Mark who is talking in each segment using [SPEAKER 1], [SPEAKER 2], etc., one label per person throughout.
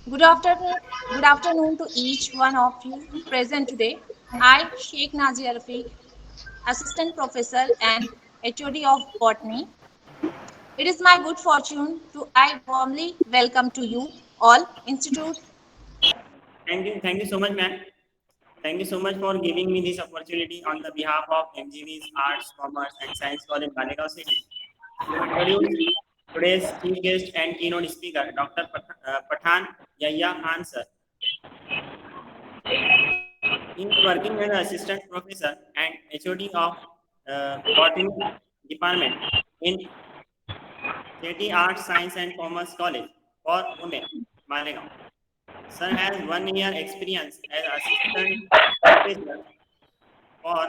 [SPEAKER 1] Good afternoon, good afternoon to each one of you present today. I, Sheikh Nazia Rafiq, Assistant Professor and HOD of Botany. It is my good fortune to I warmly welcome to you all Institute.
[SPEAKER 2] Thank you so much, ma'am. Thank you so much for giving me this opportunity on the behalf of MGV's Arts, Commerce, and Science College, Malegaon City, to introduce today's chief guest and keynote speaker, Dr. Pathan Yahya Khan, sir. He is working as an assistant professor and HOD of Botany Department in City Arts, Science, and Commerce College for Pune, Malegaon. Sir has 1 year experience as assistant professor for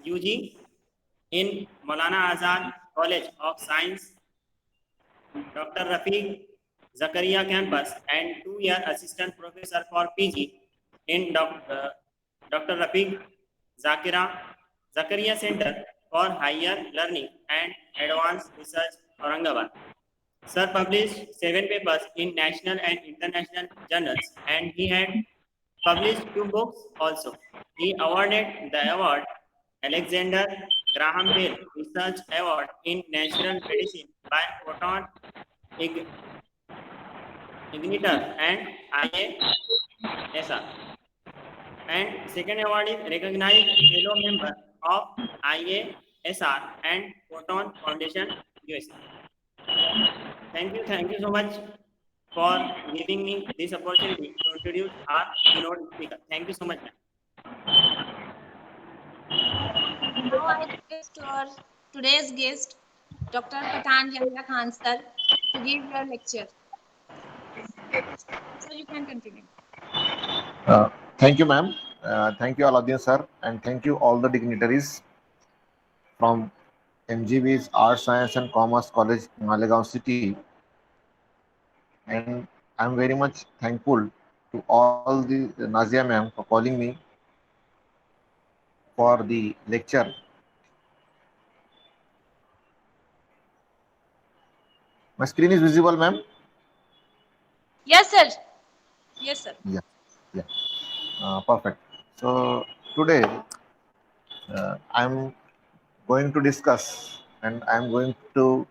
[SPEAKER 2] UG in Maulana Azad College of Science, Dr. Rafiq Zakaria campus, and 2 year assistant professor for PG in Dr. Rafiq Zakira Zakaria Center for Higher Learning and Advanced Research, Aurangabad. Sir published 7 papers in national and international journals, and he had published 2 books also. He awarded the award Alexander Graham Bell Research Award in Natural Medicine by Proton Igniter and IASR. And second award is recognized fellow member of IASR and Proton Foundation USA. Thank you so much for giving me this opportunity to introduce our keynote speaker. Thank you so much, ma'am.
[SPEAKER 1] Now I request our today's guest, Dr. Patan Yahya Khan sir, to give your lecture. So you can continue.
[SPEAKER 3] Thank you, ma'am. Thank you, Aladdin sir, and thank you all the dignitaries from MGV's Arts, Science, and Commerce College, Malegaon City. And I'm very much thankful to all the Nazia ma'am for calling me for the lecture. My screen is visible, ma'am.
[SPEAKER 1] Yes, sir. Yes, sir.
[SPEAKER 3] Yeah, yeah, perfect. So today I'm going to discuss and I'm going to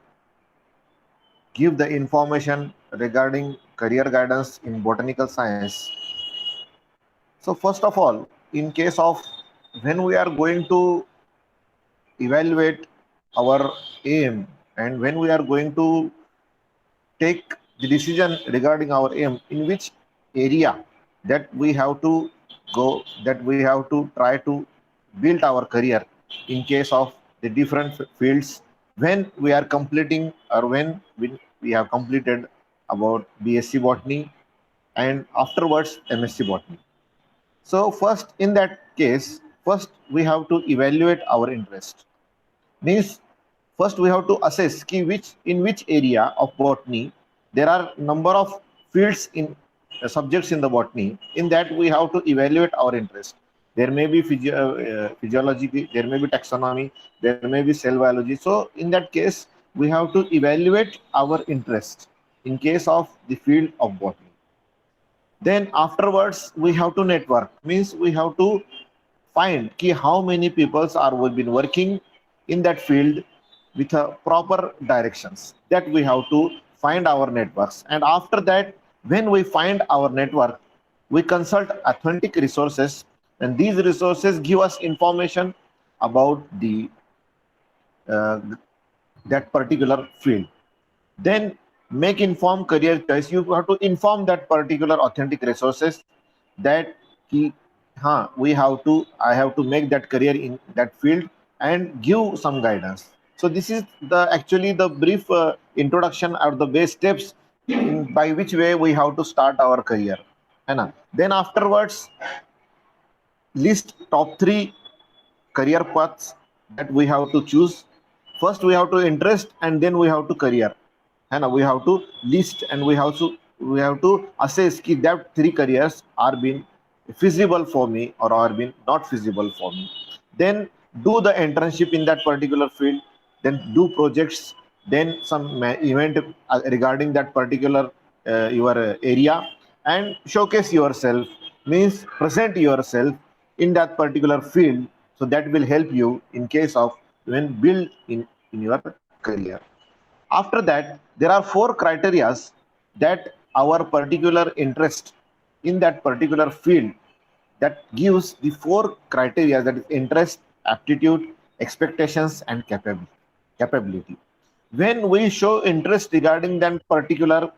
[SPEAKER 3] give the information regarding career guidance in botanical science. So first of all, in case of when we are going to evaluate our aim and when we are going to take the decision regarding our aim, in which area that we have to go, that we have to try to build our career in case of the different fields, when we are completing or when we have completed about BSc botany and afterwards MSc botany. So first in that case, first we have to evaluate our interest. Means first we have to assess ki which in which area of botany there are number of fields in subjects in the botany. In that we have to evaluate our interest. There may be physiology, there may be taxonomy, there may be cell biology. So in that case we have to evaluate our interest in case of the field of botany. Then afterwards we have to network, means we have to find ki how many peoples are we been working in that field with a proper directions, that we have to find our networks. And after that, when we find our network, we consult authentic resources, and these resources give us information about the uh, that particular field. Then make informed career choice. You have to inform that particular authentic resources that he, we have to, I have to make that career in that field and give some guidance. So this is the actually the brief introduction or the base steps by which way we have to start our career. है ना? Then afterwards, list top 3 career paths that we have to choose. First we have to interest and then we have to career. And we have to list and we have to assess ki that 3 careers are being feasible for me or are being not feasible for me. Then do the internship in that particular field, then do projects, then some event regarding that particular your area and showcase yourself, means present yourself in that particular field. So that will help you in case of when build in your career. After that, there are 4 criterias that our particular interest in that particular field, that gives the 4 criteria, that is interest, aptitude, expectations, and capability. When we show interest regarding that particular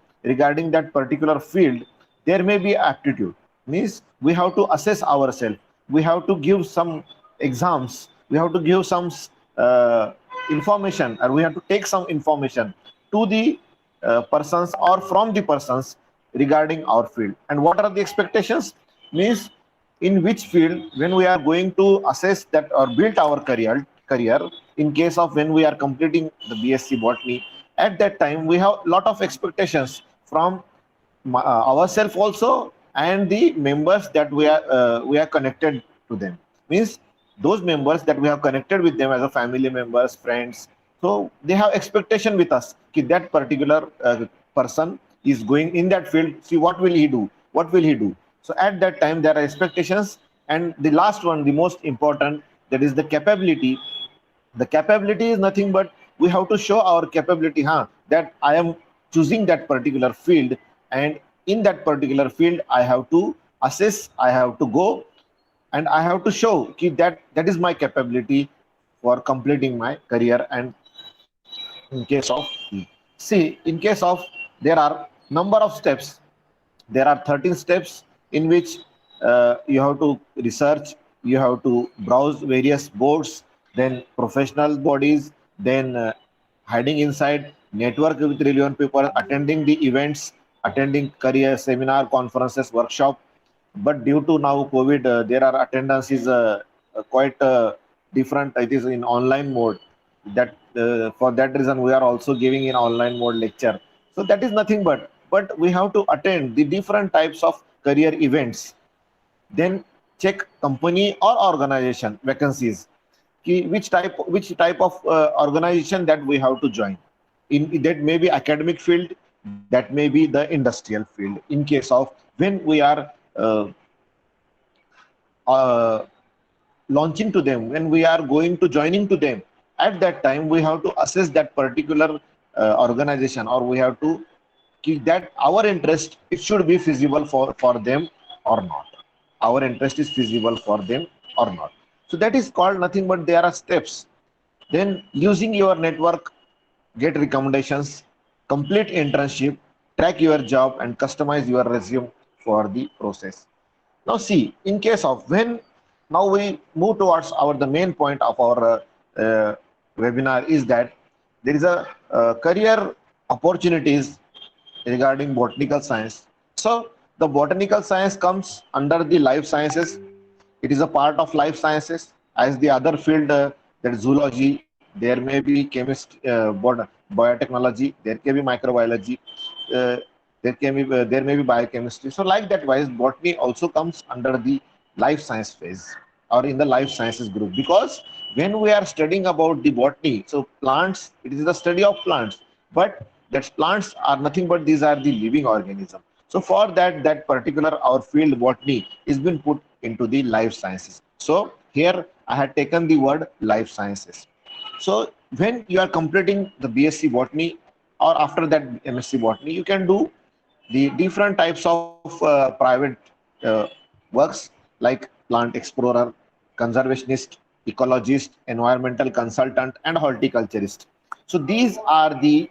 [SPEAKER 3] field, there may be aptitude, means we have to assess ourselves, we have to give some exams, we have to give some uh, information, or we have to take some information to the persons or from the persons regarding our field. And what are the expectations, means in which field, when we are going to assess that or build our career, in case of when we are completing the BSc botany, at that time we have lot of expectations from ourselves also, and the members that we are connected to them, means those members that we have connected with them as a family members, friends. So they have expectation with us that particular person is going in that field. See, what will he do, what will he do? So at that time there are expectations. And the last one, the most important, that is the capability. The capability is nothing but we have to show our capability, that I am choosing that particular field, and in that particular field I have to assess, I have to go, and I have to show that is my capability for completing my career. And in case of, see, in case of, there are number of steps. There are 13 steps in which you have to research, you have to browse various boards, then professional bodies, then hiding inside, network with relevant people, attending the events, attending career seminar, conferences, workshop. But due to now COVID, there are attendance is quite different. It is in online mode. That for that reason we are also giving in online mode lecture. So that is nothing but we have to attend the different types of career events, then check company or organization vacancies, which type of organization that we have to join in. That may be academic field, that may be the industrial field. In case of when we are uh, launching to them, when we are going to joining to them, at that time we have to assess that particular organization, or we have to keep that our interest, it should be feasible for them or not. Our interest is feasible for them or not. So that is called nothing but there are steps. Then using your network, get recommendations, complete internship, track your job, and customize your resume for the process. Now see, in case of when, now we move towards our the main point of our webinar, is that there is a career opportunities regarding botanical science. So the botanical science comes under the life sciences. It is a part of life sciences as the other field, that is zoology. There may be chemistry, biotechnology. There can be microbiology. Uh, there may be biochemistry. So like that wise, botany also comes under the life science phase or in the life sciences group, because when we are studying about the botany, so plants, it is the study of plants, but that plants are nothing but these are the living organism. So for that, that particular our field botany is been put into the life sciences. So here I had taken the word life sciences. So when you are completing the BSc botany or after that MSc botany, you can do the different types of private uh, works like plant explorer, conservationist, ecologist, environmental consultant, and horticulturist. So these are the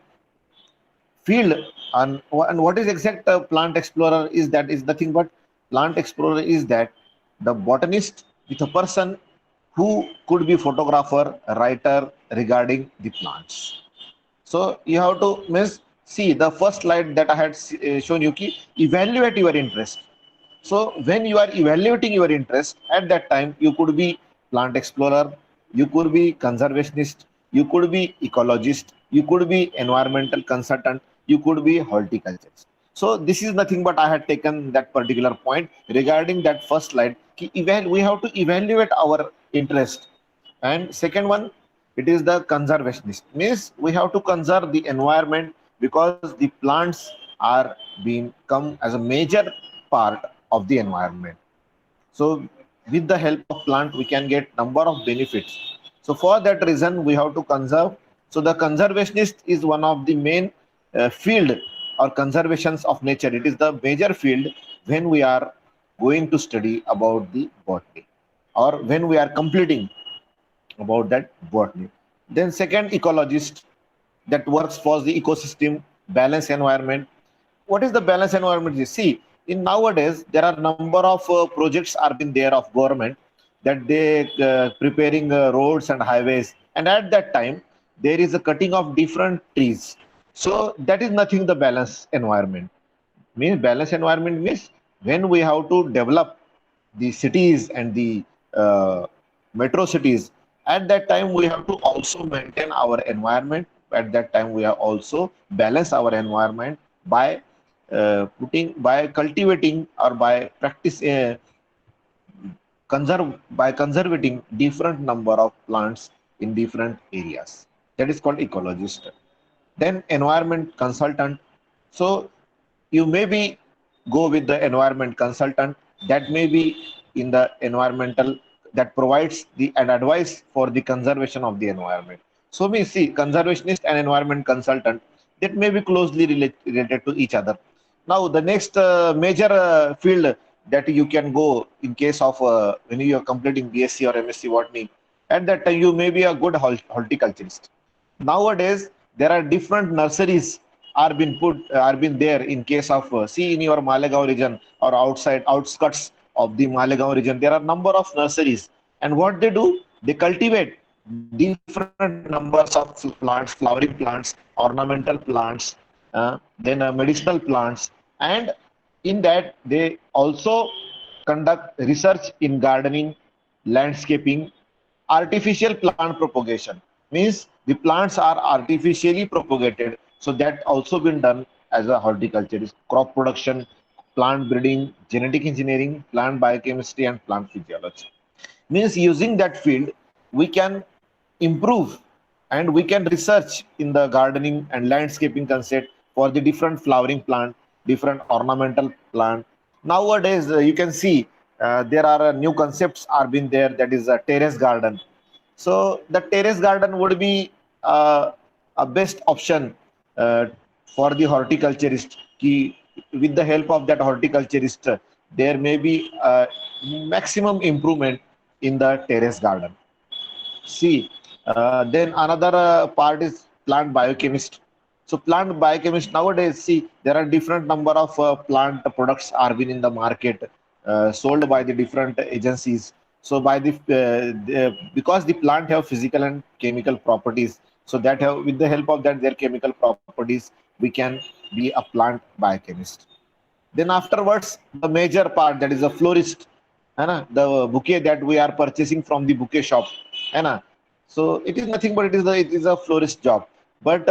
[SPEAKER 3] field. And what is exact plant explorer is, that is nothing but plant explorer is that the botanist with a person who could be photographer, writer regarding the plants. So you have to miss, see the first slide that I had shown you, ki evaluate your interest. So when you are evaluating your interest, at that time you could be plant explorer, you could be conservationist, you could be ecologist, you could be environmental consultant, you could be horticulturist. So this is nothing but I had taken that particular point regarding that first slide. We have to evaluate our interest. And second one, it is the conservationist, means we have to conserve the environment, because the plants are been come as a major part of the environment. So with the help of plant, we can get number of benefits. So for that reason, we have to conserve. So the conservationist is one of the main field or conservations of nature. It is the major field when we are going to study about the botany or when we are completing about that botany. Then second, ecologist that works for the ecosystem, balance environment. What is the balance environment? You see, in nowadays there are number of projects are been there of government that they preparing roads and highways, and at that time there is a cutting of different trees. So that is nothing the balance environment. Means balance environment means when we have to develop the cities and the metro cities, at that time we have to also maintain our environment. At that time we have also balance our environment by putting, by cultivating, or by practice conserve, by conservating different number of plants in different areas. That is called ecologist. Then environment consultant. So you maybe go with the environment consultant that may be in the environmental, that provides the an advice for the conservation of the environment. So we see conservationist and environment consultant that may be closely related to each other. Now the next major field that you can go in case of when you are completing BSc or MSc botany, at that time you may be a good horticulturist. Nowadays there are different nurseries are been there in case of see in your Malegaon region or outside outskirts of the Malegaon region, there are number of nurseries, and what they do, they cultivate different numbers of plants, flowering plants, ornamental plants, then medicinal plants, and in that they also conduct research in gardening, landscaping, artificial plant propagation. Means the plants are artificially propagated, so that also been done as a horticulturist. Crop production, plant breeding, genetic engineering, plant biochemistry, and plant physiology. Means using that field we can improve and we can research in the gardening and landscaping concept for the different flowering plant, different ornamental plant. Nowadays you can see there are new concepts are been there, that is a terrace garden. So the terrace garden would be a best option uh, for the horticulturist. Ki, with the help of that horticulturist, there may be maximum improvement in the terrace garden. See, then another part is plant biochemist. So plant biochemist nowadays, see, there are different number of plant products are been in the market, sold by the different agencies. So by because the plant have physical and chemical properties, so that have, with the help of that their chemical properties, we can be a plant biochemist. Then afterwards, the major part, that is a florist, है ना, the bouquet that we are purchasing from the bouquet shop, है ना. So it is nothing but it is a florist job. But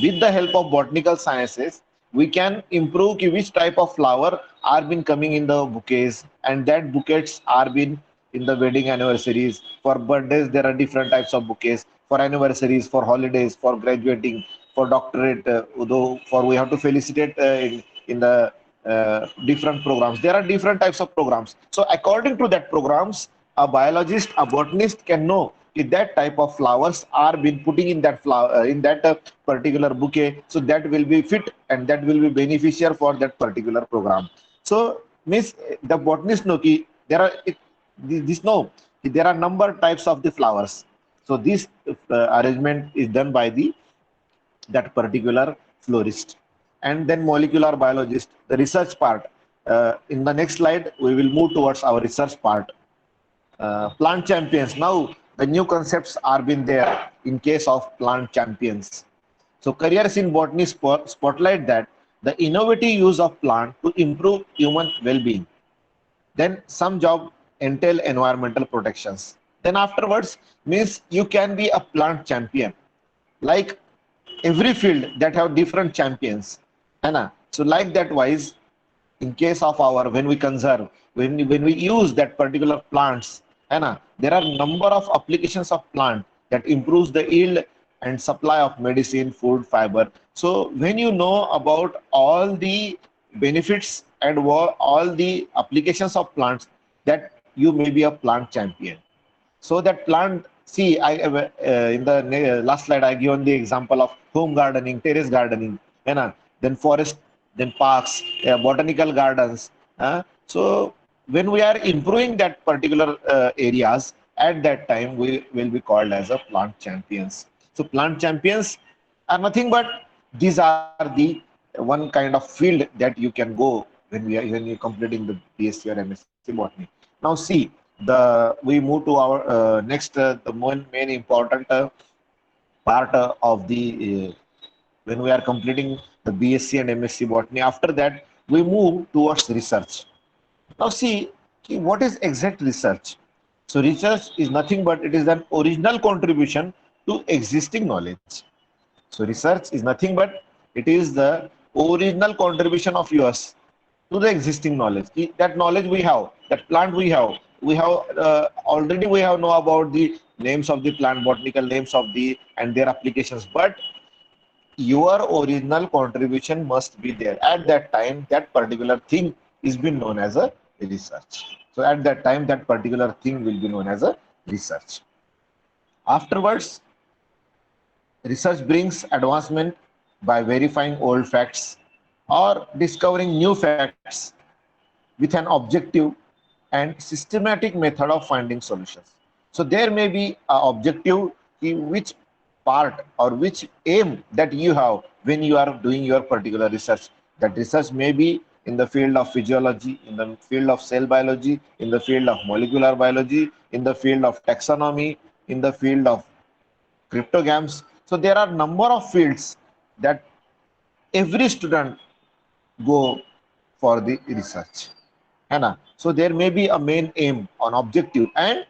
[SPEAKER 3] with the help of botanical sciences, we can improve ki which type of flower are been coming in the bouquets, and that bouquets are been in the wedding anniversaries. For birthdays, there are different types of bouquets. For anniversaries, for holidays, for graduating, for doctorate, though for we have to felicitate in the different programs. There are different types of programs. So according to that programs, a biologist, a botanist can know if that type of flowers are been putting in that flower in that particular bouquet, so that will be fit and that will be beneficial for that particular program. So means the botanist know ki there are this know there are number types of the flowers. So this arrangement is done by the that particular florist. And then molecular biologist, the research part. In the next slide we will move towards our research part. Plant champions. Now the new concepts are been there in case of plant champions. So careers in botany spotlight that the innovative use of plant to improve human well-being. Then some job entail environmental protections. Then afterwards means you can be a plant champion. Like every field that have different champions. Anna. So like that wise, in case of our, when we conserve, when we use that particular plants, Anna, there are number of applications of plant that improves the yield and supply of medicine, food, fiber. So when you know about all the benefits and all the applications of plants, that you may be a plant champion. So that plant, see, in the last slide I given the example of home gardening, terrace gardening, you know, then forest, then parks, botanical gardens. So when we are improving that particular areas, at that time we will be called as a plant champions. So plant champions are nothing but these are the one kind of field that you can go when you're completing the BSc or MSc botany. Now see, we move to our next the main important part of the when we are completing the BSc and MSc botany. After that, we move towards research. Now see, what is exact research? So research is nothing but it is an original contribution to existing knowledge. So research is nothing but it is the original contribution of yours to the existing knowledge. That knowledge we have, that plant we have already we have know about the names of the plant, botanical names of the and their applications. But your original contribution must be there. At that time, that particular thing is been known as a research. So at that time, that particular thing will be known as a research. Afterwards, research brings advancement by verifying old facts or discovering new facts with an objective and systematic method of finding solutions. So there may be an objective in which part or which aim that you have when you are doing your particular research. That research may be in the field of physiology, in the field of cell biology, in the field of molecular biology, in the field of taxonomy, in the field of cryptograms. So there are number of fields that every student go for the research. है ना? So there may be a main aim on objective, and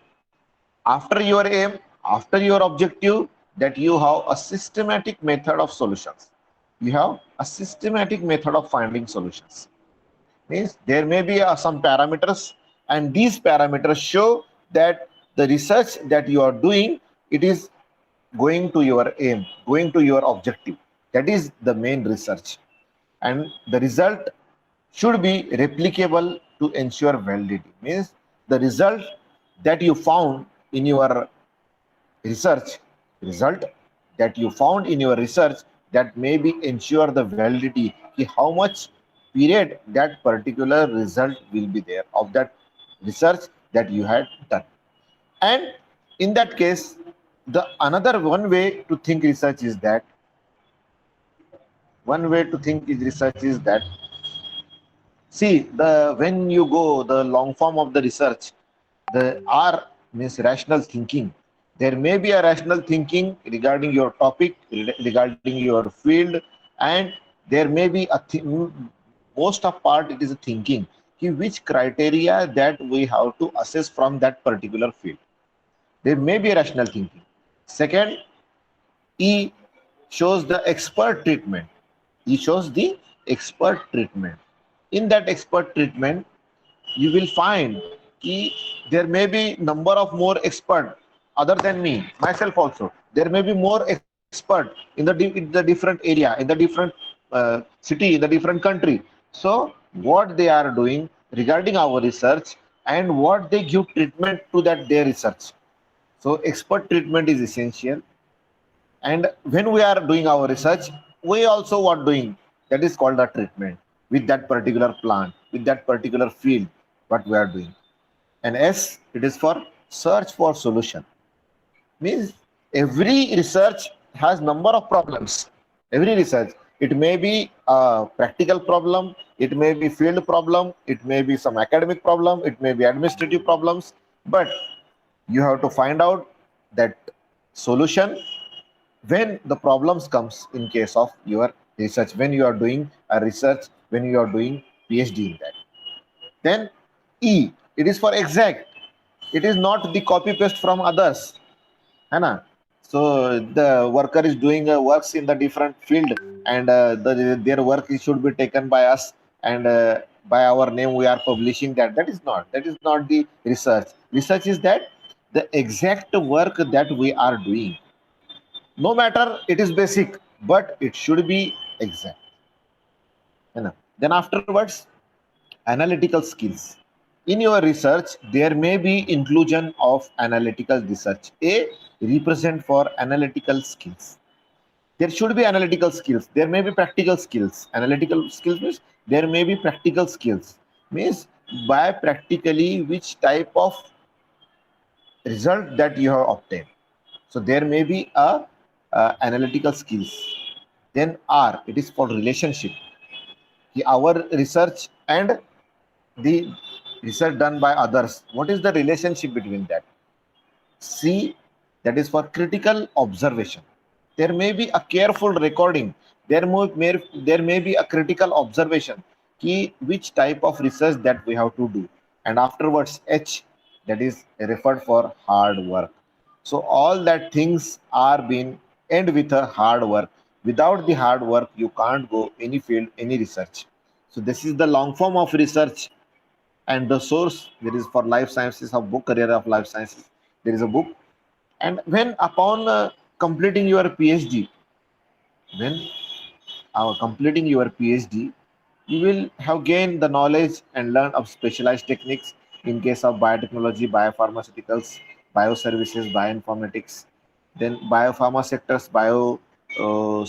[SPEAKER 3] after your aim, after your objective, that you have a systematic method of solutions. You have a systematic method of finding solutions. Means there may be some parameters, and these parameters show that the research that you are doing, it is going to your aim, going to your objective. That is the main research. And the result should be replicable to ensure validity. Means the result that you found in your research, result that you found in your research, that maybe ensure the validity, how much period that particular result will be there of that research that you had done. And in that case, the another one way to think research is that see, the when you go the long form of the research, the R means rational thinking. There may be a rational thinking regarding your topic, regarding your field, and there may be a most of part it is a thinking. Which criteria that we have to assess from that particular field. There may be a rational thinking. Second, E shows the expert treatment. E shows the expert treatment. In that expert treatment, you will find there may be number of more expert other than me, myself also. There may be more expert in the different area, in the different city, in the different country. So what they are doing regarding our research and what they give treatment to that their research. So expert treatment is essential. And when we are doing our research, we also what doing, that is called a treatment with that particular plant, with that particular field, what we are doing. And S, it is for search for solution. Means every research has number of problems. Every research, it may be a practical problem, it may be field problem, it may be some academic problem, it may be administrative problems, but you have to find out that solution when the problems comes in case of your research, when you are doing a research, when you are doing PhD in that. Then E, it is for exact. It is not the copy paste from others. Hai. So the worker is doing works in the different field, and their work should be taken by us, and by our name we are publishing that. That is not the research. Research is that the exact work that we are doing. No matter it is basic, but it should be exact. है ना? Then afterwards, analytical skills. In your research, there may be inclusion of analytical research. A represent for analytical skills. There should be analytical skills. There may be practical skills. Analytical skills means there may be practical skills. Means by practically which type of result that you have obtained. So there may be a analytical skills. Then R, it is for relationship. Our research and the research done by others. What is the relationship between that? C, that is for critical observation. There may be a careful recording. There may be a critical observation. Key, which type of research that we have to do. And afterwards, H, that is referred for hard work. So all that things are being end with a hard work. Without the hard work, you can't go any field, any research. So this is the long form of research, and the source there is for life sciences, of book career of life sciences. There is a book, and when upon completing your PhD, when completing your PhD, you will have gained the knowledge and learn of specialized techniques in case of biotechnology, biopharmaceuticals, bioservices, bioinformatics, then biopharma sectors,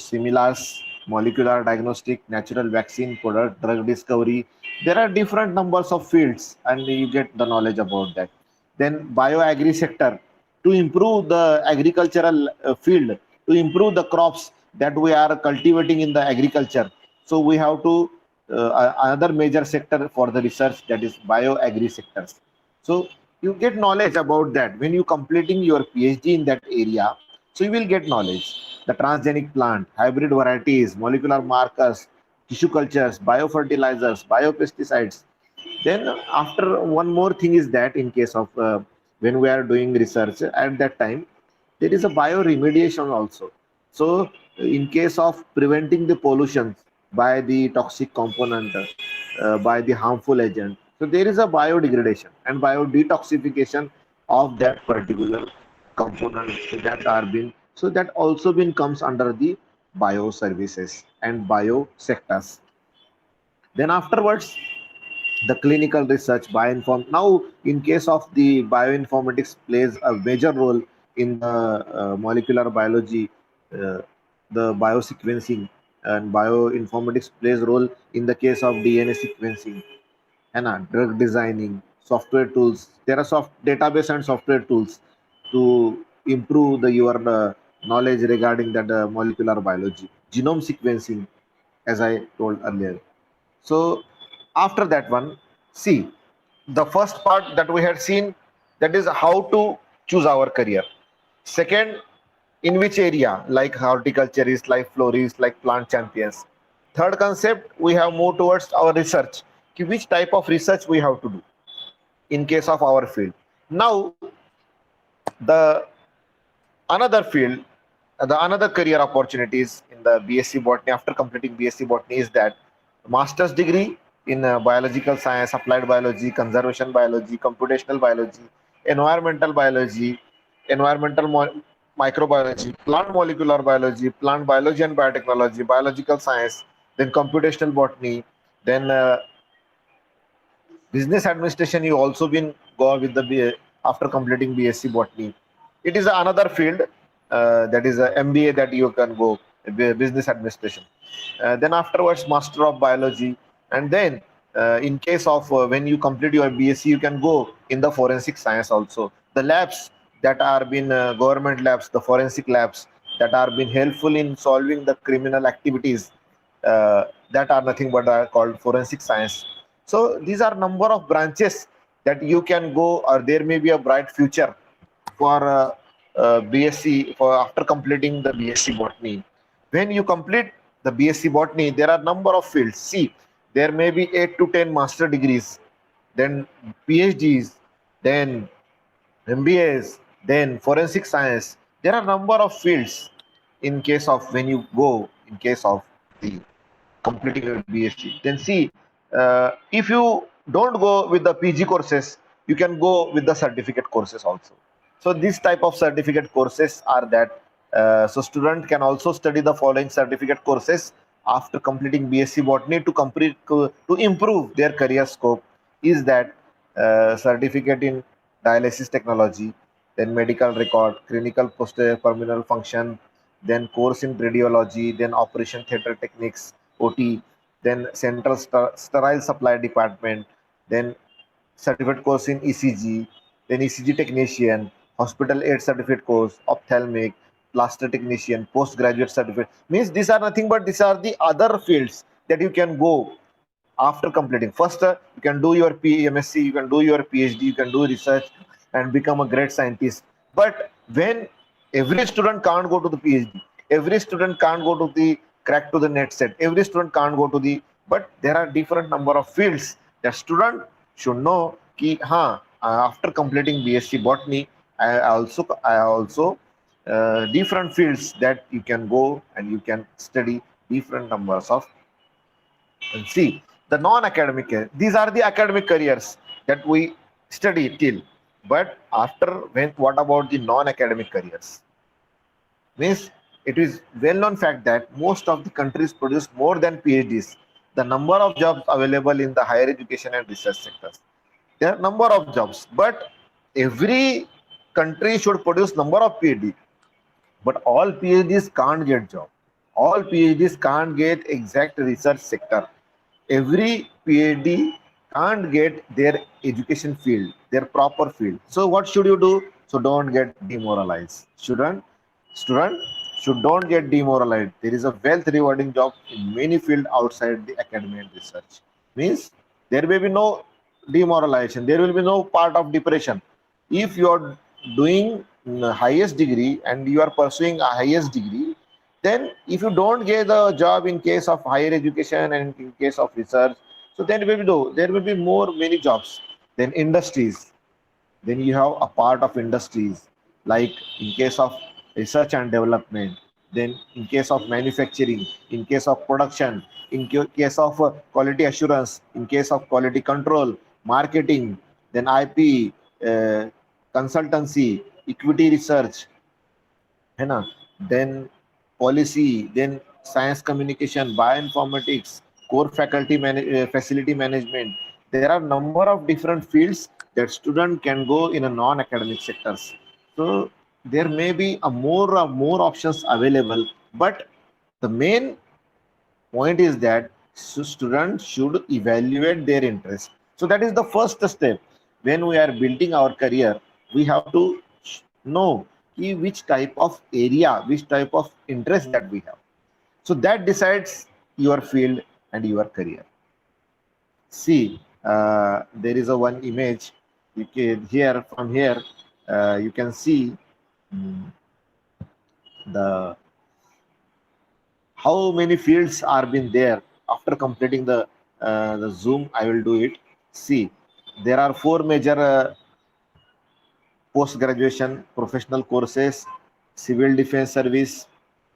[SPEAKER 3] similars, molecular diagnostic, natural vaccine, product, drug discovery. There are different numbers of fields, and you get the knowledge about that. Then bioagri sector, to improve the agricultural field, to improve the crops that we are cultivating in the agriculture. So we have to another major sector for the research, that is bioagri sectors. So you get knowledge about that when you completing your PhD in that area. So you will get knowledge. The transgenic plant, hybrid varieties, molecular markers, tissue cultures, biofertilizers, biopesticides. Then after, one more thing is that in case of when we are doing research at that time, there is a bioremediation also. So in case of preventing the pollution by the toxic component, by the harmful agent, so there is a biodegradation and biodetoxification of that particular component that are being, so that also been comes under the bioservices and bio sectors. Then afterwards, the clinical research, bioinform. Now in case of the bioinformatics plays a major role in the molecular biology, uh, the biosequencing, and bioinformatics plays role in the case of DNA sequencing, and drug designing, software tools. There are soft database and software tools to improve the your knowledge regarding that molecular biology, genome sequencing, as I told earlier. So after that one, see, the first part that we had seen, that is how to choose our career. Second, in which area, like horticulturists, like florists, like plant champions. Third concept, we have moved towards our research. Which type of research we have to do in case of our field. Now, the another field, the another career opportunities in the BSc Botany after completing BSc Botany is that master's degree in biological science, applied biology, conservation biology, computational biology, environmental biology, environmental microbiology, plant molecular biology, plant biology and biotechnology, biological science, then computational botany, then business administration. You also been go with the after completing BSc Botany. It is another field, that is a MBA that you can go, business administration. Then afterwards, Master of Biology, and then in case of when you complete your BSc, you can go in the forensic science also. The labs that are been government labs, the forensic labs that are been helpful in solving the criminal activities, that are nothing but are called forensic science. So these are number of branches that you can go, or there may be a bright future for BSc for after completing the BSc Botany. When you complete the BSc Botany, there are number of fields. See, there may be 8 to 10 master degrees, then PhDs, then MBAs, then forensic science. There are number of fields in case of when you go in case of the completing your BSc. Then see, if you don't go with the PG courses, you can go with the certificate courses also. So these type of certificate courses are that So student can also study the following certificate courses after completing BSc Botany to improve their career scope. Is that certificate in dialysis technology, then medical record, clinical post terminal function, then course in radiology, then operation theater techniques, OT, then central sterile supply department, then certificate course in ECG, then ECG technician, hospital aid certificate course, ophthalmic, plaster technician, postgraduate certificate. Means these are nothing but these are the other fields that you can go after completing. First, you can do your PMSc, you can do your PhD, you can do research and become a great scientist. But when every student can't go to the PhD, every student can't go to the crack to the net set, every student can't go to the, but there are different number of fields that student should know ki, after completing BSc Botany, I also different fields that you can go and you can study different numbers of. And see, the non-academic these are the academic careers that we study till. But after, when what about the non-academic careers? Means it is well-known fact that most of the countries produce more than PhDs. The number of jobs available in the higher education and research sectors. There are number of jobs, but every country should produce number of PhD. But all PhDs can't get job. All PhDs can't get exact research sector. Every PhD can't get their education field, their proper field. So what should you do? So don't get demoralized. Student should don't get demoralized. There is a wealth rewarding job in many fields outside the academy and research. Means there may be no demoralization. There will be no part of depression. If you are doing highest degree and you are pursuing a highest degree, then if you don't get a job in case of higher education and in case of research, so then there will be more many jobs. Then industries, then you have a part of industries, like in case of research and development, then in case of manufacturing, in case of production, in case of quality assurance, in case of quality control, marketing, then IP, consultancy, equity research, है ना, then policy, then science communication, bioinformatics, core facility management. There are number of different fields that student can go in a non-academic sectors. So there may be a more options available, but the main point is that students should evaluate their interest. So that is the first step. When we are building our career, we have to know which type of area, which type of interest that we have. So that decides your field and your career. See, there is a one image. You can here, from here you can see the how many fields are been there after completing the Zoom. I will do it. See, there are four major post-graduation professional courses: civil defense service,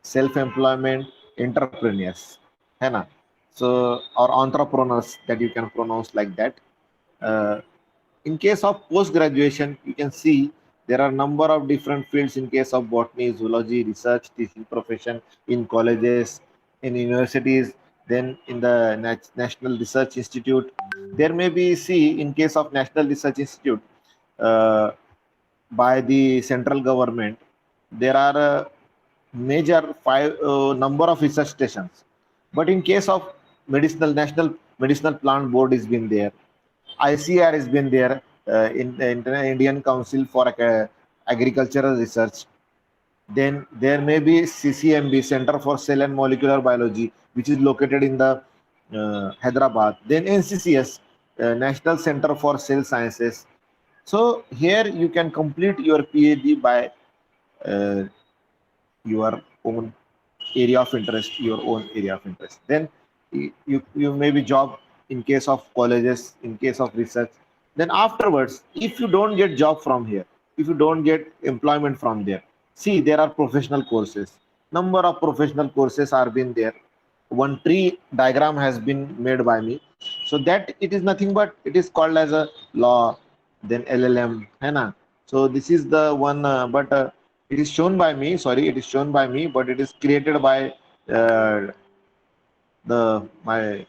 [SPEAKER 3] self-employment, entrepreneurs, है ना? So, or entrepreneurs, that you can pronounce like that. In case of post-graduation, you can see there are number of different fields in case of botany, zoology, research, teaching profession in colleges, in universities, then in the National Research Institute. There may be, see, in case of National Research Institute, by the central government, there are a major number of research stations. But in case of National Medicinal Plant Board is been there, ICR has been there, in the Indian Council for Agricultural Research. Then there may be CCMB, Center for Cell and Molecular Biology, which is located in the Hyderabad. Then NCCS, National Center for Cell Sciences. So here you can complete your PhD by your own area of interest, Then you may be job in case of colleges, in case of research. Then afterwards, if you don't get job from here, if you don't get employment from there, see, there are professional courses. Number of professional courses are been there. One tree diagram has been made by me. So that it is nothing but it is called as a law, then LLM, है ना? So this is the one, but It is shown by me. Sorry, it is shown by me, but it is created by the my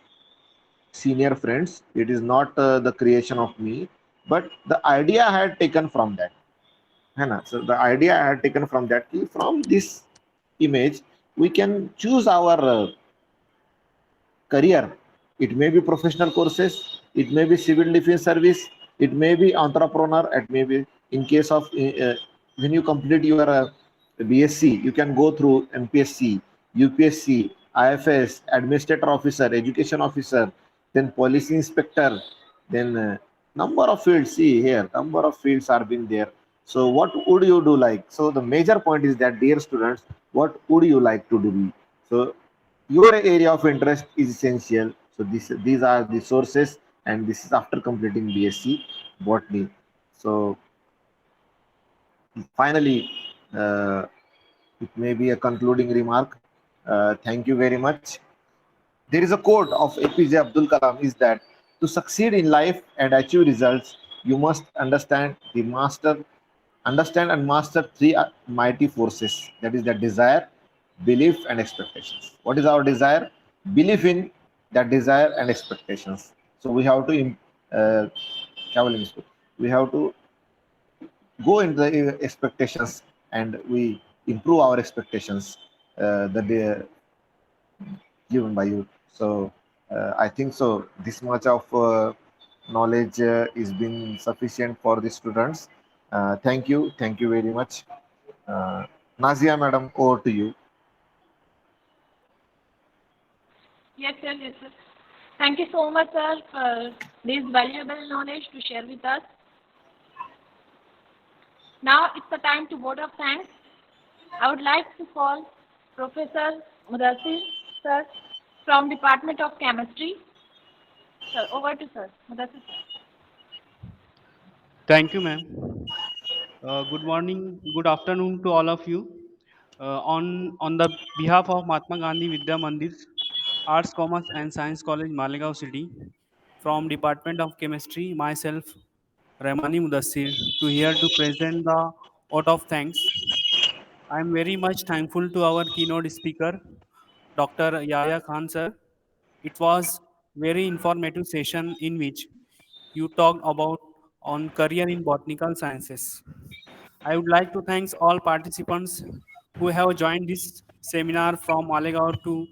[SPEAKER 3] senior friends. It is not the creation of me, but the idea I had taken from that. है ना? So the idea I had taken from that, from this image, we can choose our career. It may be professional courses, it may be civil defense service, it may be entrepreneur, it may be in case of when you complete your BSc, you can go through MPSC, UPSC, IFS, administrator officer, education officer, then policy inspector, then number of fields. See here, number of fields are been there. So what would you do like? So the major point is that, dear students, what would you like to do? So your area of interest is essential. So these are the sources, and this is after completing BSc botany. So finally, it may be a concluding remark. Thank you very much. There is a quote of APJ Abdul Kalam is that to succeed in life and achieve results, you must understand and master three mighty forces. That is the desire, belief, and expectations. What is our desire? Belief in that desire and expectations. So we have to uh, we have to go into the expectations, and we improve our expectations that they are given by you. So I think so. This much of knowledge is been sufficient for the students. Thank you very much. Nazia, madam, over to you.
[SPEAKER 1] Yes, sir. Yes, sir. Thank you so much, sir, for this valuable knowledge to share with us. Now it's the time to vote of thanks. I would like to call Professor Mudassir, sir, from Department of Chemistry. Sir, over to sir. Mudassir, sir.
[SPEAKER 4] Thank you, ma'am. Good morning, good afternoon to all of you. On the behalf of Mahatma Gandhi Vidya Mandir, Arts, Commerce and Science College, Malegaon City, from Department of Chemistry, myself, Rahmani Mudassir, to here to present the vote of thanks. I am very much thankful to our keynote speaker, Dr. Yahya Khan sir. It was very informative session in which you talked about on career in botanical sciences. I would like to thank all participants who have joined this seminar from Malegaon to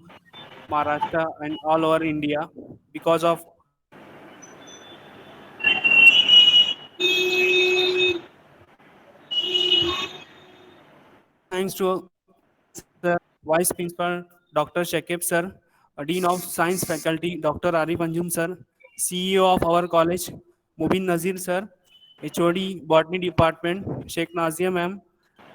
[SPEAKER 4] Maharashtra and all over India. Because of thanks to the Vice Principal Dr. Shakib sir, Dean of Science Faculty Dr. Arif Anjum sir, CEO of our college Mubin Nazir sir, HOD Botany Department Sheikh Nazia ma'am,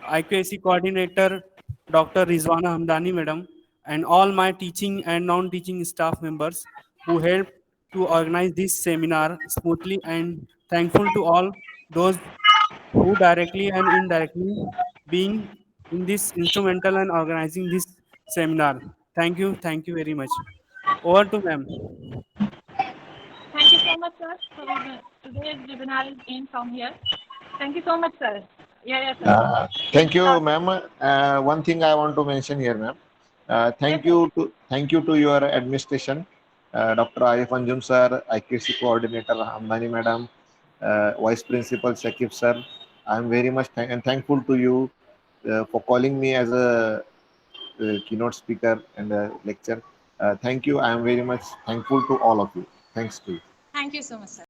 [SPEAKER 4] IQAC Coordinator Dr. Rizwana Hamdani madam, and all my teaching and non-teaching staff members who helped to organize this seminar smoothly, and thankful to all those who directly and indirectly being in this instrumental and organizing this seminar. Thank you very much. Over to ma'am.
[SPEAKER 1] Thank you so much, sir. So today's webinar is in from here. Thank you so much, sir. Yeah, yes, sir.
[SPEAKER 3] Thank you, ma'am. One thing I want to mention here, ma'am.
[SPEAKER 1] Yes, sir.
[SPEAKER 3] Thank you to your administration, Dr. Arif Anjum sir, IQC coordinator Hamdani madam, Vice Principal Shakib sir. I am very much and thankful to you for calling me as a keynote speaker and a lecture. Thank you. I am very much thankful to all of you. Thanks to you.
[SPEAKER 1] Thank you so much, sir.